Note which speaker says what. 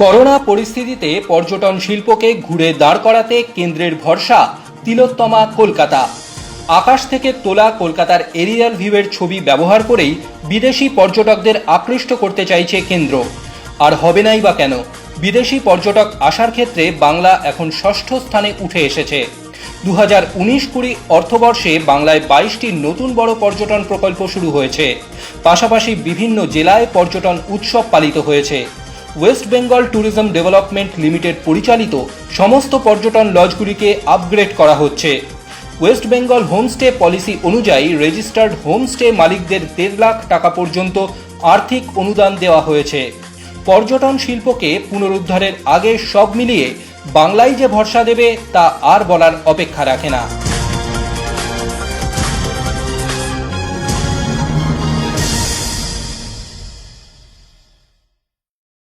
Speaker 1: Corona পরিস্থিতিতে পর্যটন শিল্পকে ঘুরে দাঁড় করাতে কেন্দ্রের ভরসা তিলোত্তমা কলকাতা। আকাশ থেকে তোলা কলকাতার এরিয়াল ভিউয়ের ছবি ব্যবহার করেই বিদেশি পর্যটকদের আকৃষ্ট করতে চাইছে কেন্দ্র। আর হবে নাই বা কেন, বিদেশি পর্যটক আসার ক্ষেত্রে বাংলা এখন ষষ্ঠ স্থানে উঠে এসেছে। 2019-20 অর্থবর্ষে বাংলায় 22টি নতুন বড় পর্যটন প্রকল্প শুরু হয়েছে। পাশাপাশি বিভিন্ন জেলায় পর্যটন উৎসব পালিত হয়েছে। West Bengal tourism development limited পরিচালিত সমস্ত পর্যটন লজগুলিকে আপগ্রেড করা হচ্ছে। ওয়েস্ট বেঙ্গল হোমস্টে পলিসি অনুযায়ী রেজিস্টার্ড হোমস্টে মালিকদের 1.5 লাখ টাকা পর্যন্ত আর্থিক অনুদান দেওয়া হয়েছে। পর্যটন শিল্পকে পুনরুদ্ধারের আগে সব মিলিয়ে বাংলায় যে ভরসা দেবে তা আর বলার অপেক্ষা রাখে না।